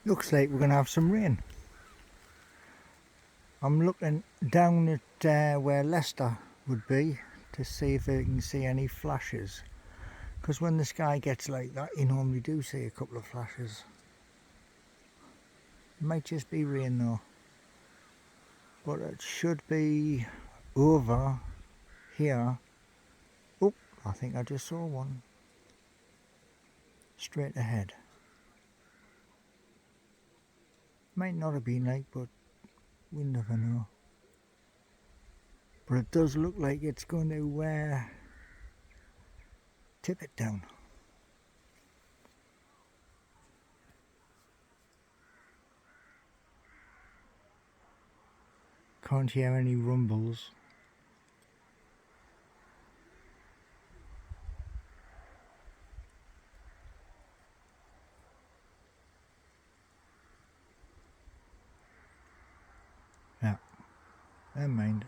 Looks like we're going to have some rain. I'm looking down at where Leicester would be to see if I can see any flashes. Because when the sky gets like that, you normally do see a couple of flashes. It might just be rain though. But it should be over here. Oh, I think I just saw one. Straight ahead. Might not have been like, but we never know. But it does look like it's going to tip it down. Can't hear any rumbles. Yeah, never mind.